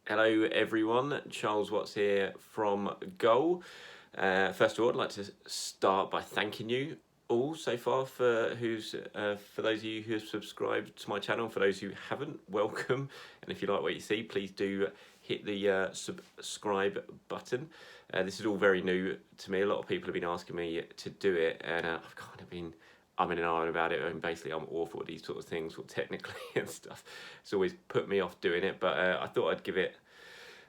Hello everyone, Charles Watts here from Goal. First of all, I'd like to start by thanking you all so far for those of you who have subscribed to my channel. For those who haven't, welcome. And if you like what you see, please do hit the subscribe button. This is all very new to me. A lot of people have been asking me to do it, and I've kind of been umming and ahhing about it, and basically I'm awful at these sort of things, or technically and stuff. It's always put me off doing it, but I thought I'd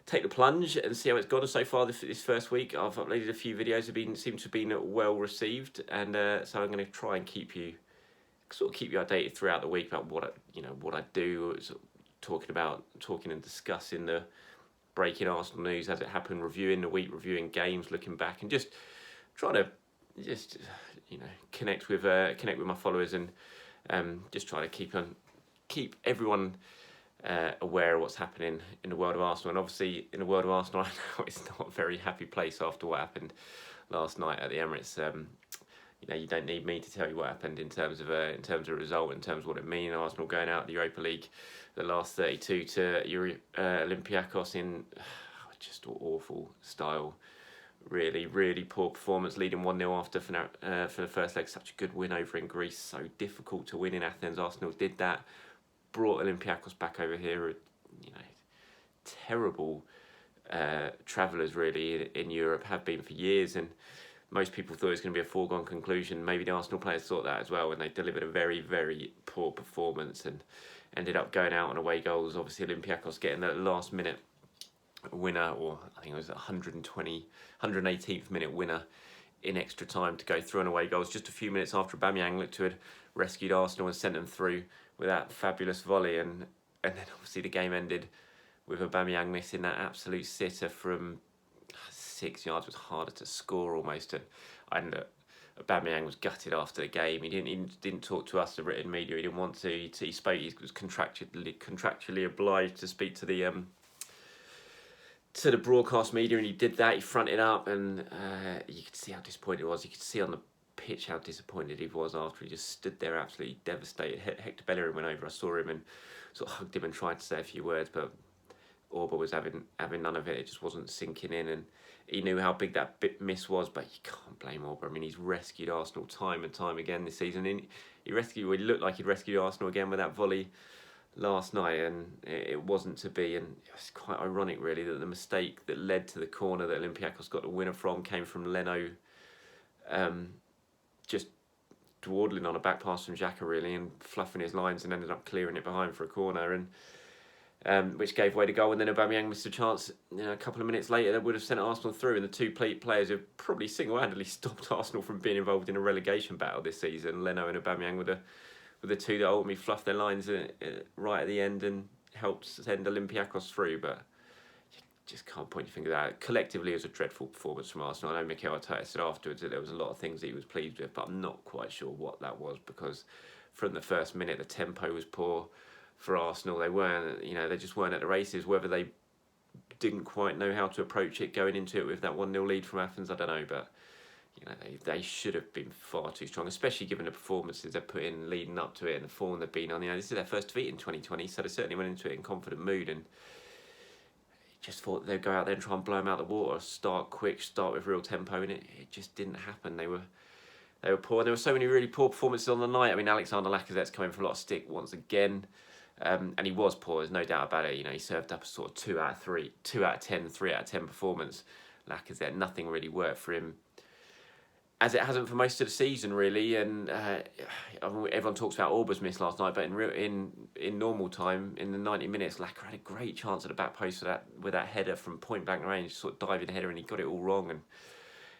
take the plunge and see how it's gone. So far this first week, I've uploaded a few videos that seem to have been well received, and so I'm going to try and keep you updated throughout the week about what I do, sort of talking and discussing the breaking Arsenal news as it happened, reviewing the week, reviewing games, looking back, and just trying to connect with my followers, and just trying to keep everyone aware of what's happening in the world of Arsenal. And obviously in the world of Arsenal, I know it's not a very happy place after what happened last night at the Emirates. You don't need me to tell you what happened in terms of result, in terms of what it means. Arsenal going out of the Europa League, the last 32 to Olympiacos in just awful style. Really, really poor performance, leading 1-0 after for the first leg. Such a good win over in Greece. So difficult to win in Athens. Arsenal did that. Brought Olympiacos back over here. Terrible travellers really in Europe, have been for years, and most people thought it was going to be a foregone conclusion. Maybe the Arsenal players thought that as well, and they delivered a very, very poor performance and ended up going out on away goals. Obviously, Olympiacos getting the last minute winner, or I think it was 118th minute winner in extra time to go through on away goals, just a few minutes after Aubameyang looked to have rescued Arsenal and sent them through with that fabulous volley, and then obviously the game ended with Aubameyang missing that absolute sitter from 6 yards. It was harder to score almost, and Aubameyang was gutted after the game. He didn't talk to us, the written media. He didn't want to. He spoke. He was contractually obliged to speak to the broadcast media, and he did that. He fronted up, and you could see how disappointed he was. You could see on the pitch how disappointed he was after. He just stood there absolutely devastated. Hector Bellerin went over. I saw him and sort of hugged him and tried to say a few words, but Auba was having none of it. It just wasn't sinking in, and he knew how big that miss was, but you can't blame Auba. I mean, he's rescued Arsenal time and time again this season, and he looked like he'd rescued Arsenal again with that volley last night, and it wasn't to be. And it was quite ironic really that the mistake that led to the corner that Olympiacos got the winner from came from Leno, just dawdling on a back pass from Xhaka really, and fluffing his lines, and ended up clearing it behind for a corner, and which gave way to goal. And then Aubameyang missed a chance a couple of minutes later that would have sent Arsenal through, and the two players who probably single-handedly stopped Arsenal from being involved in a relegation battle this season, Leno and Aubameyang, were the two that ultimately fluffed their lines right at the end and helped send Olympiacos through. But you just can't point your finger at that. Collectively, it was a dreadful performance from Arsenal. I know Mikel Arteta said afterwards that there was a lot of things that he was pleased with, but I'm not quite sure what that was, because from the first minute the tempo was poor for Arsenal. They just weren't at the races. Whether they didn't quite know how to approach it going into it with that 1-0 lead from Athens, I don't know, but they should have been far too strong, especially given the performances they put in leading up to it and the form they've been on. This is their first defeat in 2020, so they certainly went into it in confident mood, and just thought they'd go out there and try and blow them out of the water, start quick, start with real tempo, and it just didn't happen. They were poor. And there were so many really poor performances on the night. I mean, Alexandre Lacazette's coming for a lot of stick once again. And he was poor, there's no doubt about it. He served up a sort of 2 out of 3, 2 out of 10, 3 out of 10 performance. Lacazette, nothing really worked for him, as it hasn't for most of the season, really. And everyone talks about Auba's miss last night, but in normal time, in the 90 minutes, Lacazette had a great chance at the back post with that header from point blank range, sort of diving header, and he got it all wrong, and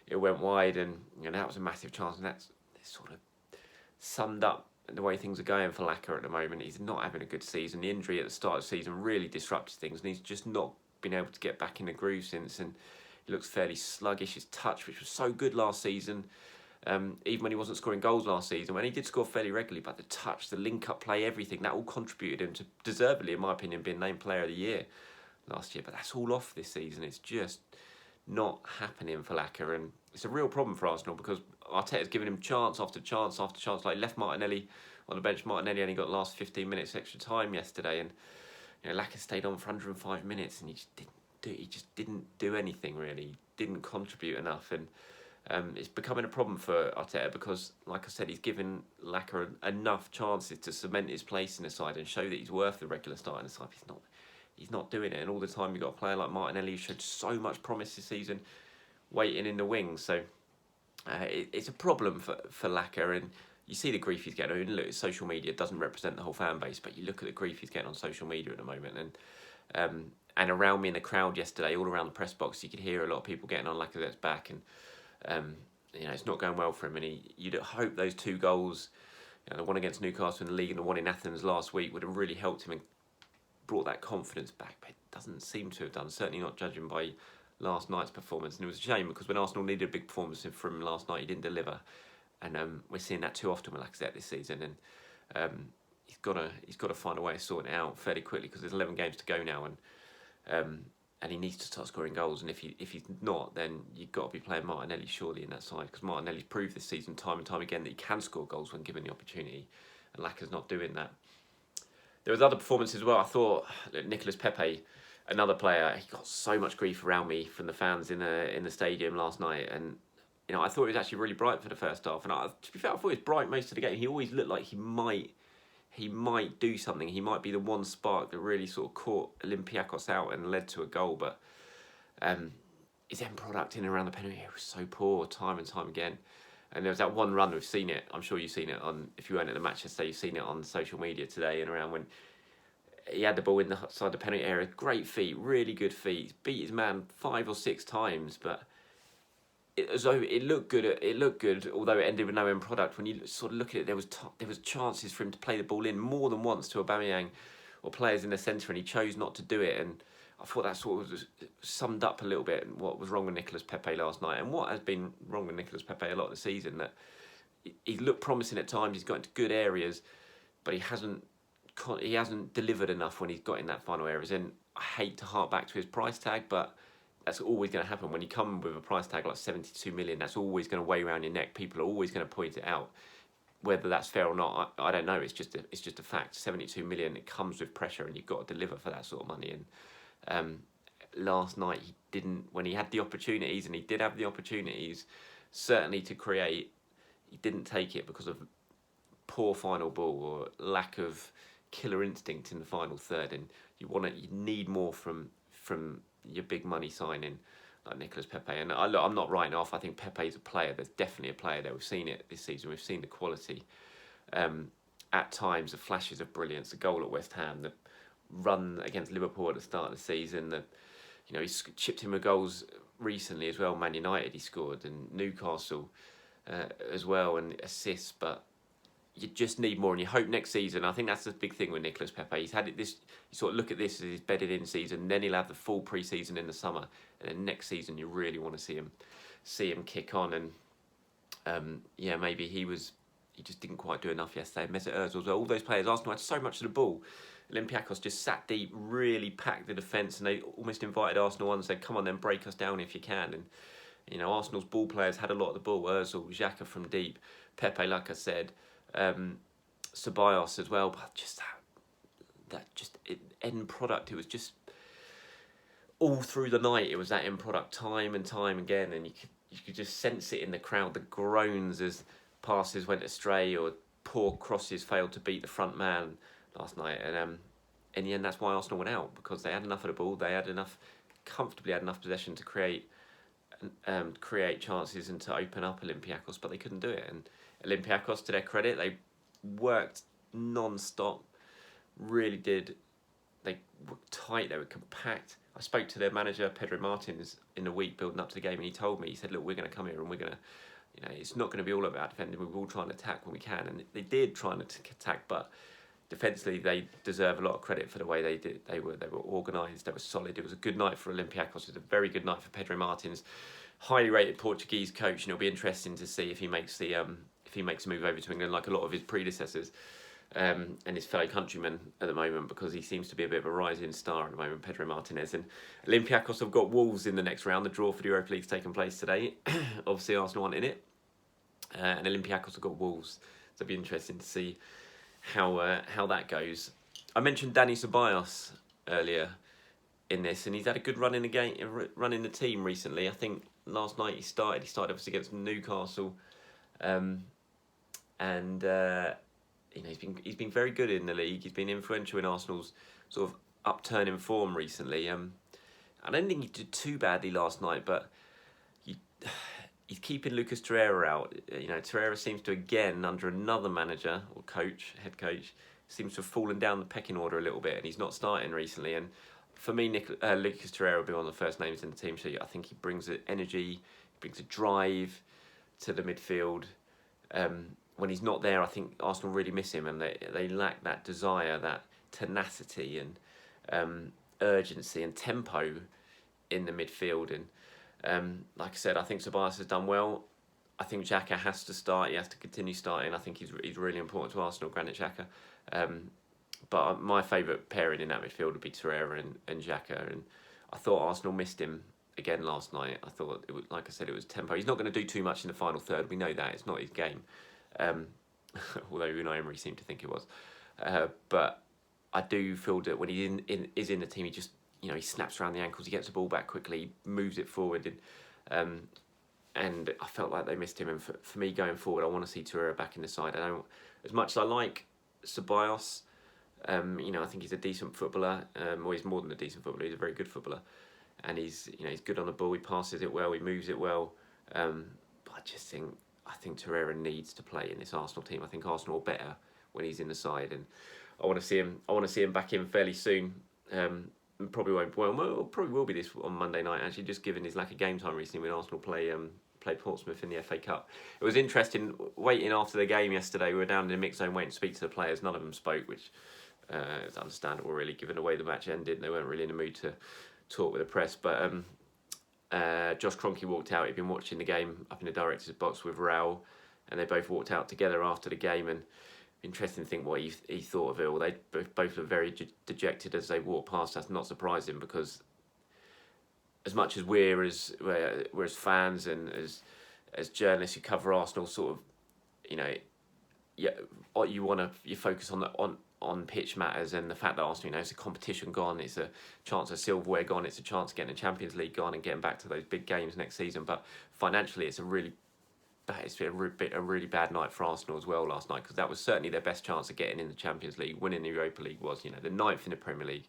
it went wide, and that was a massive chance, and that's sort of summed up the way things are going for Lacazette at the moment. He's not having a good season. The injury at the start of the season really disrupted things, and he's just not been able to get back in the groove since, and he looks fairly sluggish. His touch, which was so good last season, even when he wasn't scoring goals last season, when he did score fairly regularly, but the touch, the link-up play, everything, that all contributed him to deservedly, in my opinion, being named Player of the Year last year. But that's all off this season. It's just not happening for Lacazette, and it's a real problem for Arsenal, because Arteta's given him chance after chance after chance. Like, left Martinelli on the bench. Martinelli only got the last 15 minutes extra time yesterday, and Lacazette stayed on for 105 minutes and he just didn't do anything really. He didn't contribute enough, and it's becoming a problem for Arteta because, like I said, he's given Lacazette enough chances to cement his place in the side and show that he's worth the regular start in the side. He's not doing it, and all the time you've got a player like Martinelli who showed so much promise this season, waiting in the wings. So it's a problem for Lacazette, and you see the grief he's getting. I mean, look, social media doesn't represent the whole fan base, but you look at the grief he's getting on social media at the moment, and around me in the crowd yesterday, all around the press box, you could hear a lot of people getting on Lacazette's back, and it's not going well for him. And you'd hope those 2 goals, the one against Newcastle in the league and the one in Athens last week, would have really helped him and brought that confidence back, but it doesn't seem to have done, certainly not judging by last night's performance. And it was a shame because when Arsenal needed a big performance from him last night, he didn't deliver, and we're seeing that too often with Lacazette this season, and he's got to find a way of sorting it out fairly quickly because there's 11 games to go now, and he needs to start scoring goals. And if he's not, then you've got to be playing Martinelli surely in that side, because Martinelli's proved this season time and time again that he can score goals when given the opportunity, and Lacazette's not doing that. There was other performances as well. I thought Nicolas Pepe, another player, he got so much grief around me from the fans in the stadium last night, and I thought he was actually really bright for the first half. And to be fair, I thought he was bright most of the game. He always looked like he might do something. He might be the one spark that really sort of caught Olympiacos out and led to a goal. But his end product in and around the penalty area was so poor time and time again. And there was that one run, we've seen it, I'm sure you've seen it if you weren't at the match yesterday, you've seen it on social media today and around, when he had the ball inside the penalty area. Great feet, really good feet. He's beat his man 5 or 6 times, but it looked good, although it ended with no end product. When you sort of look at it, there was chances for him to play the ball in more than once to Aubameyang or players in the centre, and he chose not to do it. And I thought that sort of summed up a little bit what was wrong with Nicolas Pepe last night, and what has been wrong with Nicolas Pepe a lot of the season. That he looked promising at times, he's got into good areas, but he hasn't delivered enough when he's got in that final areas. And I hate to hark back to his price tag, but that's always going to happen when you come with a price tag like 72 million. That's always going to weigh around your neck. People are always going to point it out. Whether that's fair or not, I don't know. It's just a fact. 72 million. It comes with pressure, and you've got to deliver for that sort of money. And last night he didn't. When he had the opportunities, and he did have the opportunities, certainly to create, he didn't take it because of poor final ball or lack of killer instinct in the final third. And you need more from your big money signing like Nicolas Pepe. And I'm not writing off. I think Pepe's a player. There's definitely a player there. We've seen it this season. We've seen the quality. At times, the flashes of brilliance. The goal at West Ham, the run against Liverpool at the start of the season. He's chipped in with goals recently as well. Man United he scored, and Newcastle as well, and assists. But you just need more, and you hope next season. I think that's the big thing with Nicolas Pepe. He's had it this. You sort of look at this as his bedded in season. Then he'll have the full pre-season in the summer, and then next season you really want to see him kick on. And maybe he just didn't quite do enough yesterday. Mesut Ozil as well. All those players, Arsenal had so much of the ball. Olympiacos just sat deep, really packed the defence, and they almost invited Arsenal on and said, "Come on, then break us down if you can." And Arsenal's ball players had a lot of the ball. Ozil, Xhaka from deep, Pepe, like I said. Ceballos as well, but just that end product. It was just all through the night. It was that end product time and time again, and you could just sense it in the crowd. The groans as passes went astray or poor crosses failed to beat the front man last night. And in the end, that's why Arsenal went out, because they had enough of the ball. They had comfortably had enough possession to create chances and to open up Olympiacos, but they couldn't do it. And Olympiacos, to their credit, they worked non-stop, really did. They were tight, they were compact. I spoke to their manager, Pedro Martins, in the week building up to the game, and he told me, he said, "Look, we're going to come here and we're going to, it's not going to be all about defending. We're all trying to attack when we can." And they did try to attack, but defensively they deserve a lot of credit for the way they did. They were organised, they were solid. It was a good night for Olympiacos. It was a very good night for Pedro Martins, highly rated Portuguese coach, and it'll be interesting to see if he makes a move over to England like a lot of his predecessors and his fellow countrymen at the moment, because he seems to be a bit of a rising star at the moment, Pedro Martinez. And Olympiacos have got Wolves in the next round. The draw for the Europa League is taking place today. Obviously Arsenal aren't in it, and Olympiacos have got Wolves, so it'll be interesting to see how that goes. I mentioned Dani Ceballos earlier in this, and he's had a good run in the game, run in the team recently. I think last night he started obviously against Newcastle, and he's been very good in the league. He's been influential in Arsenal's sort of upturn in form recently. I don't think he did too badly last night, but he's keeping Lucas Torreira out. Torreira seems to, again, under another manager or head coach, seems to have fallen down the pecking order a little bit, and he's not starting recently. And for me, Lucas Torreira will be one of the first names in the team sheet. I think he brings energy, he brings a drive to the midfield. When he's not there, I think Arsenal really miss him, and they lack that desire, that tenacity and urgency and tempo in the midfield. And like I said, I think Ceballos has done well. I think Xhaka has to start. He has to continue starting. I think he's really important to Arsenal, Granit Xhaka. But my favourite pairing in that midfield would be Torreira and Xhaka. And I thought Arsenal missed him again last night. I thought, like I said, it was tempo. He's not going to do too much in the final third. We know that. It's not his game. Although Unai Emery seemed to think it was. But I do feel that when he is in the team, he just, he snaps around the ankles, he gets the ball back quickly, moves it forward. And I felt like they missed him. And for me, going forward, I want to see Torreira back in the side. I don't, as much as I like Ceballos, I think he's a decent footballer. Or he's more than a decent footballer. He's a very good footballer, and he's good on the ball. He passes it well. He moves it well. But I think Torreira needs to play in this Arsenal team. I think Arsenal are better when he's in the side, and I want to see him back in fairly soon. Probably won't. Well, probably will be this on Monday night. Actually, just given his lack of game time recently when Arsenal play Portsmouth in the FA Cup. It was interesting waiting after the game yesterday. We were down in the mix zone waiting to speak to the players. None of them spoke, which is understandable, really, given the way the match ended. They weren't really in the mood to talk with the press. But Josh Kroenke walked out. He'd been watching the game up in the director's box with Raul, and they both walked out together after the game. And interesting to think what he thought of it all. They both looked very dejected as they walked past. That's not surprising, because as much as we're as fans and as journalists who cover Arsenal, sort of, you focus on pitch matters, and the fact that Arsenal, it's a competition gone, it's a chance of silverware gone, it's a chance of getting the Champions League gone and getting back to those big games next season. But financially, it's been a really bad night for Arsenal as well last night, because that was certainly their best chance of getting in the Champions League. Winning the Europa League was, the 9th in the Premier League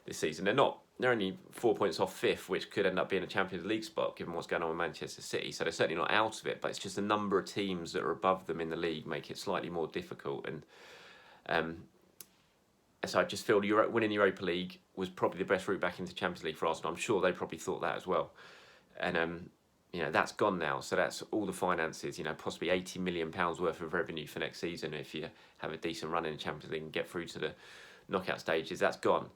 this season. They're only 4 points off 5th, which could end up being a Champions League spot given what's going on with Manchester City. So they're certainly not out of it, but it's just the number of teams that are above them in the league make it slightly more difficult. And so I just feel winning the Europa League was probably the best route back into Champions League for Arsenal. I'm sure they probably thought that as well. And that's gone now. So that's all the finances, possibly £80 million worth of revenue for next season if you have a decent run in the Champions League and get through to the knockout stages. That's gone.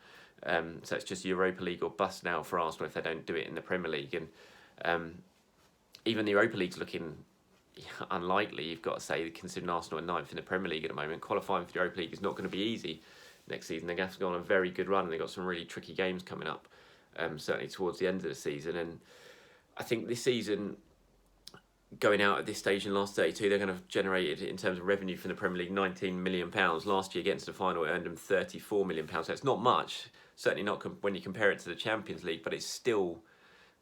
So it's just Europa League or bust now for Arsenal if they don't do it in the Premier League. And even the Europa League's looking unlikely, you've got to say, considering Arsenal are 9th in the Premier League at the moment. Qualifying for the Europa League is not going to be easy next season. They're going to have to go on a very good run, and they've got some really tricky games coming up, certainly towards the end of the season. And I think this season, going out at this stage in the last 32, they're going to have generated, in terms of revenue from the Premier League, £19 million. Last year, getting to the final, it earned them £34 million. So it's not much, certainly not when you compare it to the Champions League, but it's still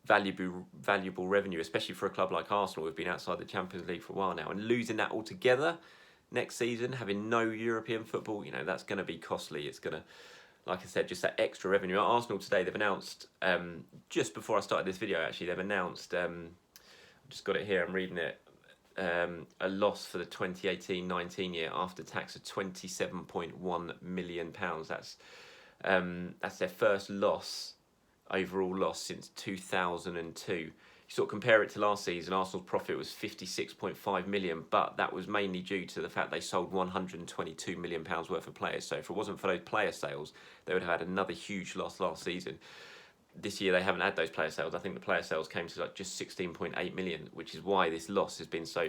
valuable revenue, especially for a club like Arsenal who've been outside the Champions League for a while now. And losing that altogether next season, having no European football, just going to be costly. It's going to, like I said, just that extra revenue. At Arsenal today, they've announced, just before I started this video, actually, they've announced, I've just got it here, I'm reading it, a loss for the 2018-19 year after tax of £27.1 million. That's their first overall loss since 2002. You sort of compare it to last season, Arsenal's profit was £56.5 million, but that was mainly due to the fact they sold £122 million worth of players. So if it wasn't for those player sales, they would have had another huge loss last season. This year they haven't had those player sales. I think the player sales came to just 16.8 million, which is why this loss has been so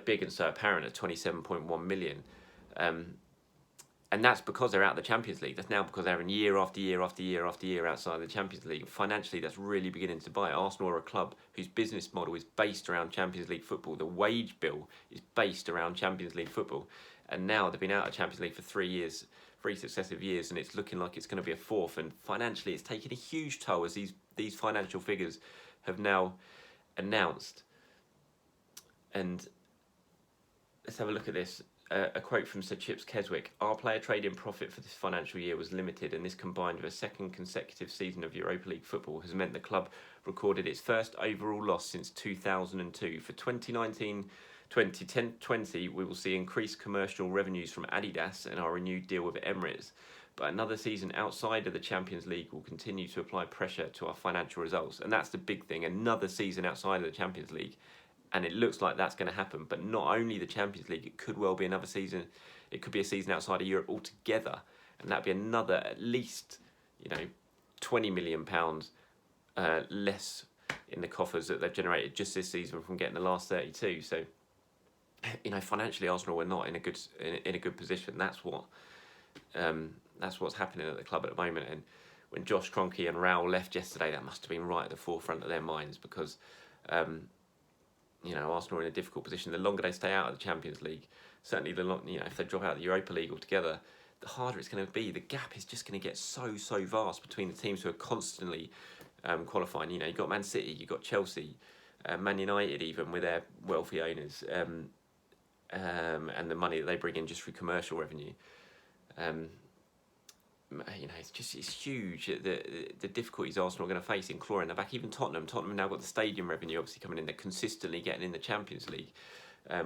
big and so apparent at 27.1 million. And that's because they're out of the Champions League. That's now because they're in year after year after year after year outside the Champions League. Financially, that's really beginning to bite. Arsenal are a club whose business model is based around Champions League football. The wage bill is based around Champions League football. And now they've been out of Champions League for 3 years, 3 successive years, and it's looking like it's going to be a fourth. And financially, it's taken a huge toll, as these financial figures have now announced. And let's have a look at this. A quote from Sir Chips Keswick: "Our player trading profit for this financial year was limited, and this, combined with a second consecutive season of Europa League football, has meant the club recorded its first overall loss since 2002. For 2019-20, we will see increased commercial revenues from Adidas and our renewed deal with Emirates. But another season outside of the Champions League will continue to apply pressure to our financial results." And that's the big thing, another season outside of the Champions League. And it looks like that's going to happen. But not only the Champions League, it could well be another season. It could be a season outside of Europe altogether. And that'd be another, at least, £20 million less in the coffers that they've generated just this season from getting the last 32. So, financially, Arsenal are not in a good position. That's what's happening at the club at the moment. And when Josh Kroenke and Raul left yesterday, that must have been right at the forefront of their minds, because Arsenal are in a difficult position. The longer they stay out of the Champions League, certainly if they drop out of the Europa League altogether, the harder it's going to be. The gap is just going to get so vast between the teams who are constantly qualifying. You've got Man City, you've got Chelsea, Man United, even with their wealthy owners, and the money that they bring in just through commercial revenue. It's huge, the difficulties Arsenal are going to face in clawing them back. Even Tottenham have now got the stadium revenue obviously coming in. They're consistently getting in the Champions League.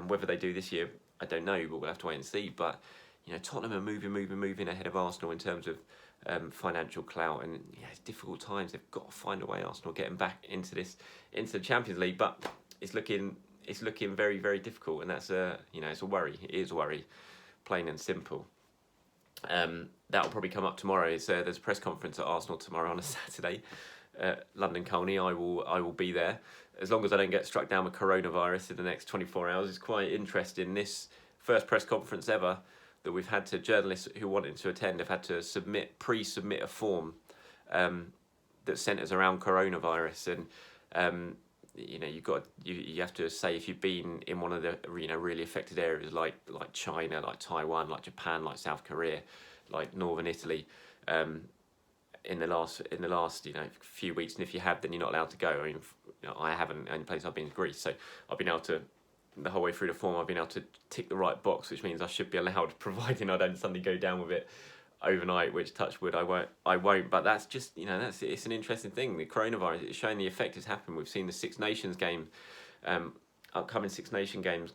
Whether they do this year, I don't know, but we'll have to wait and see. But Tottenham are moving ahead of Arsenal in terms of financial clout, and it's difficult times. They've got to find a way, Arsenal, getting back into the Champions League. But it's looking very, very difficult, and that's it's a worry. It is a worry, plain and simple. That'll probably come up tomorrow. There's a press conference at Arsenal tomorrow on a Saturday, London Colney. I will be there, as long as I don't get struck down with coronavirus in the next 24 hours. It's quite interesting. This first press conference ever that we've had to journalists who wanted to attend have had to pre-submit a form that centres around coronavirus, and you have to say if you've been in one of the really affected areas like China, like Taiwan, like Japan, like South Korea, like Northern Italy, in the last few weeks, and if you have, then you're not allowed to go. I mean, I haven't. The only place I've been is Greece, so I've been able to, the whole way through the form, I've been able to tick the right box, which means I should be allowed, providing I don't suddenly go down with it overnight, which, touch wood, I won't. But that's just, it's an interesting thing. The coronavirus is showing the effect it's happened. We've seen the Six Nations game, upcoming Six Nation games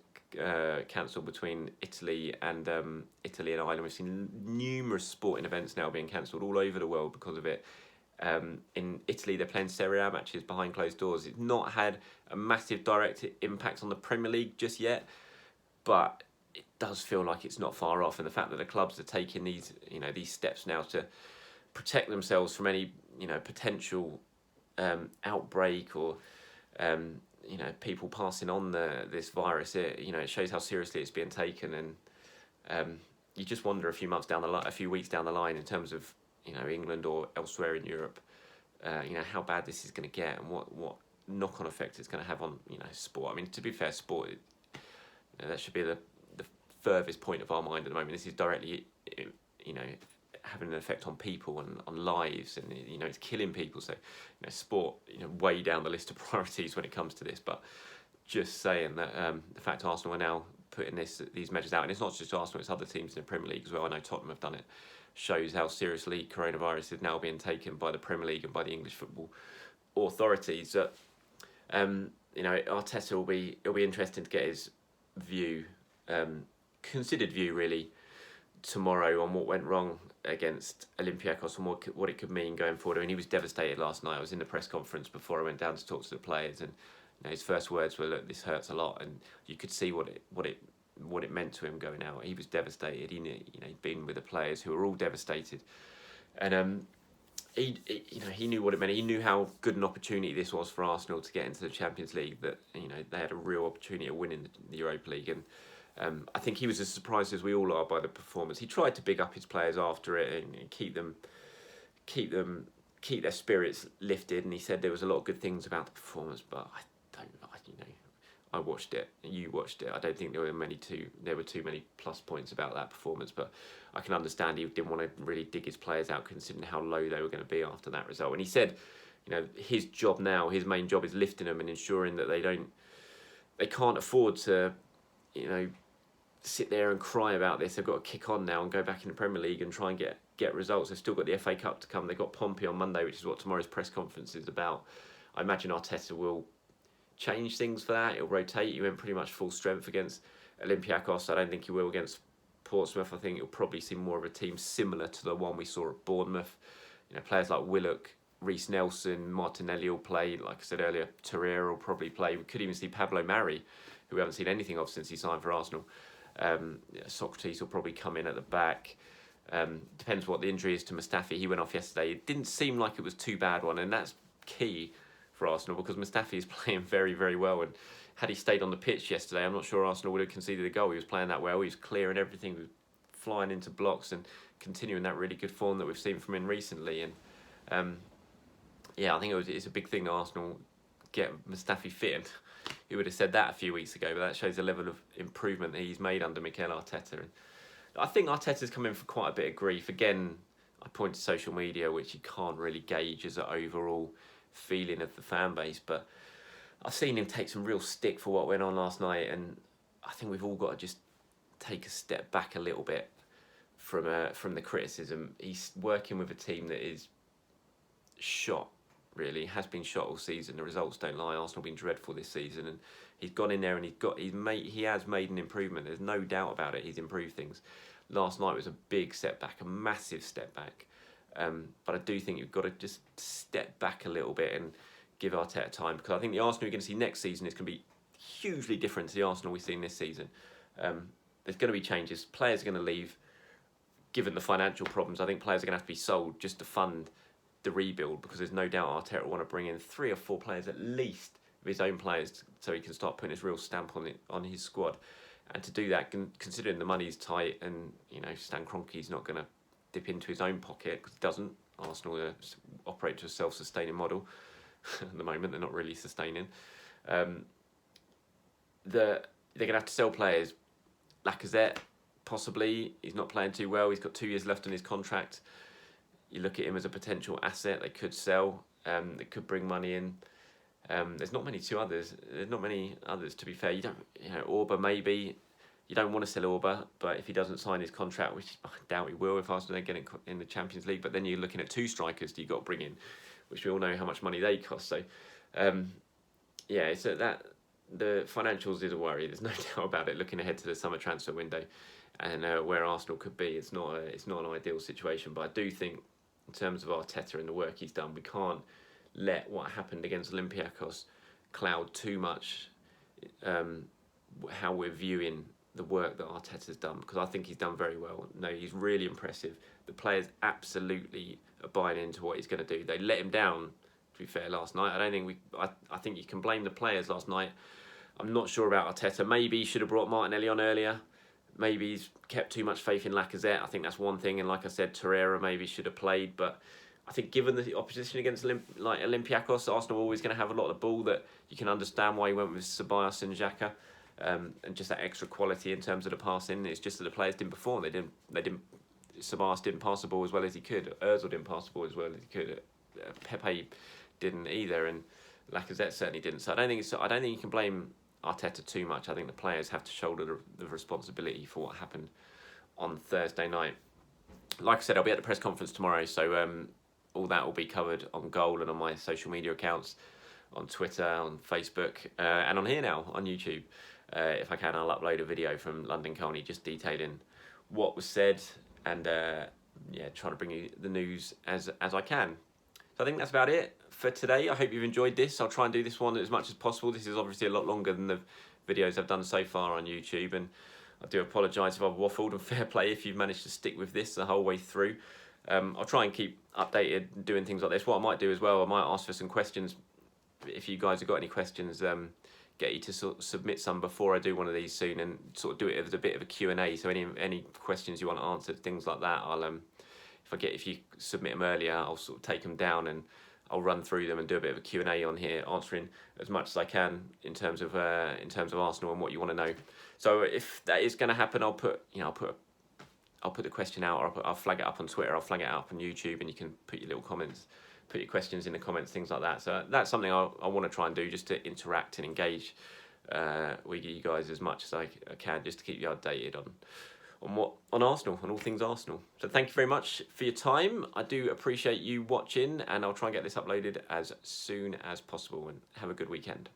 cancelled between Italy and Ireland. We've seen numerous sporting events now being cancelled all over the world because of it. In Italy, they're playing Serie A matches behind closed doors. It's not had a massive direct impact on the Premier League just yet, but it does feel like it's not far off. And the fact that the clubs are taking these steps now to protect themselves from any potential outbreak or people passing on this virus, it shows how seriously it's being taken. And you just wonder a few weeks down the line, in terms of England or elsewhere in Europe, how bad this is going to get, and what knock-on effect it's going to have on sport. I mean, to be fair, sport, that should be the furthest point of our mind at the moment. This is directly having an effect on people and on lives, and it's killing people. So sport way down the list of priorities when it comes to this. But just saying that the fact Arsenal are now putting these measures out, and it's not just Arsenal, it's other teams in the Premier League as well. I know Tottenham have done it. Shows how seriously coronavirus is now being taken by the Premier League and by the English football authorities. Arteta will be interesting to get his view, considered view really, tomorrow on what went wrong against Olympiacos and what it could mean going forward. I mean, he was devastated last night. I was in the press conference before I went down to talk to the players, and his first words were, "Look, this hurts a lot," and you could see what it meant to him going out. He was devastated. He'd been with the players who were all devastated, and he knew what it meant. He knew how good an opportunity this was for Arsenal to get into the Champions League. That they had a real opportunity of winning the Europa League, and I think he was as surprised as we all are by the performance. He tried to big up his players after it and keep their spirits lifted, and he said there was a lot of good things about the performance, but I watched it, you watched it. I don't think there were too many plus points about that performance, but I can understand he didn't want to really dig his players out considering how low they were going to be after that result. And he said, his job now, his main job is lifting them and ensuring that they can't afford to, sit there and cry about this. They've got to kick on now and go back in the Premier League and try and get results. They've still got the FA Cup to come. They've got Pompey on Monday, which is what tomorrow's press conference is about. I imagine Arteta will change things for that. He'll rotate. He went pretty much full strength against Olympiacos. I don't think he will against Portsmouth. I think you'll probably see more of a team similar to the one we saw at Bournemouth. Players like Willock, Reece Nelson, Martinelli will play. Like I said earlier, Torreira will probably play. We could even see Pablo Mari, who we haven't seen anything of since he signed for Arsenal. Socrates will probably come in at the back. Depends what the injury is to Mustafi. He went off yesterday. It didn't seem like it was too bad one, and that's key for Arsenal because Mustafi is playing very, very well. And had he stayed on the pitch yesterday, I'm not sure Arsenal would have conceded a goal. He was playing that well. He was clearing everything, he was flying into blocks and continuing that really good form that we've seen from him recently. And I think it's a big thing that Arsenal get Mustafi fit. And who would have said that a few weeks ago? But that shows the level of improvement that he's made under Mikel Arteta. And I think Arteta's come in for quite a bit of grief. Again, I point to social media, which you can't really gauge as an overall feeling of the fan base. But I've seen him take some real stick for what went on last night. And I think we've all got to just take a step back a little bit from the criticism. He's working with a team that is shot. Really has been shot all season. The results don't lie. Arsenal have been dreadful this season, and he's gone in there and he has made an improvement. There's no doubt about it. He's improved things. Last night was a big setback, a massive step back. But I do think you've got to just step back a little bit and give Arteta time, because I think the Arsenal you're going to see next season is going to be hugely different to the Arsenal we've seen this season. There's going to be changes. Players are going to leave. Given the financial problems, I think players are going to have to be sold just to fund the rebuild, because there's no doubt Arteta will want to bring in 3 or 4 players at least of his own players so he can start putting his real stamp on his squad. And to do that, considering the money's tight and Stan Kroenke's not going to dip into his own pocket, because he doesn't. Arsenal operate to a self-sustaining model at the moment. They're not really sustaining. They're going to have to sell players. Lacazette, possibly, he's not playing too well. He's got 2 years left on his contract. You look at him as a potential asset they could sell, that could bring money in. There's not many others. There's not many others, to be fair. Auba maybe. You don't want to sell Auba, but if he doesn't sign his contract, which I doubt he will if Arsenal don't get in the Champions League, but then you're looking at 2 strikers that you've got to bring in, which we all know how much money they cost. So, so that the financials is a worry. There's no doubt about it. Looking ahead to the summer transfer window and where Arsenal could be, it's not an ideal situation. But I do think, in terms of Arteta and the work he's done, we can't let what happened against Olympiacos cloud too much how we're viewing the work that Arteta's done, because I think he's done very well. No, he's really impressive. The players absolutely are buying into what he's going to do. They let him down, to be fair, last night. I think you can blame the players last night. I'm not sure about Arteta. Maybe he should have brought Martinelli on earlier. Maybe he's kept too much faith in Lacazette. I think that's one thing. And like I said, Torreira maybe should have played. But I think given the opposition against Olympiacos, Arsenal are always going to have a lot of the ball. That you can understand why he went with Ceballos and Xhaka, and just that extra quality in terms of the passing. It's just that the players didn't perform. They didn't. Ceballos didn't pass the ball as well as he could. Ozil didn't pass the ball as well as he could. Pepe didn't either, and Lacazette certainly didn't. So I don't think you can blame Arteta too much. I think the players have to shoulder the responsibility for what happened on Thursday night. Like I said, I'll be at the press conference tomorrow, so all that will be covered on Goal and on my social media accounts, on Twitter, on Facebook, and on here now, on YouTube. If I can, I'll upload a video from London Colney just detailing what was said and trying to bring you the news as I can. So I think that's about it for today. I hope you've enjoyed this. I'll try and do this one as much as possible. This is obviously a lot longer than the videos I've done so far on YouTube, and I do apologise if I've waffled, and fair play if you've managed to stick with this the whole way through. I'll try and keep updated doing things like this. What I might do as well, I might ask for some questions. If you guys have got any questions, get you to sort of submit some before I do one of these soon, and sort of do it as a bit of a Q&A. So any questions you want answered, things like that, if you submit them earlier, I'll sort of take them down and I'll run through them and do a bit of a Q&A on here, answering as much as I can in terms of Arsenal and what you want to know. So if that is going to happen, I'll put the question out, or I'll flag it up on Twitter, I'll flag it up on YouTube, and you can put your little comments, put your questions in the comments, things like that. So that's something I want to try and do, just to interact and engage with you guys as much as I can, just to keep you updated on Arsenal, on all things Arsenal. So thank you very much for your time. I do appreciate you watching, and I'll try and get this uploaded as soon as possible, and have a good weekend.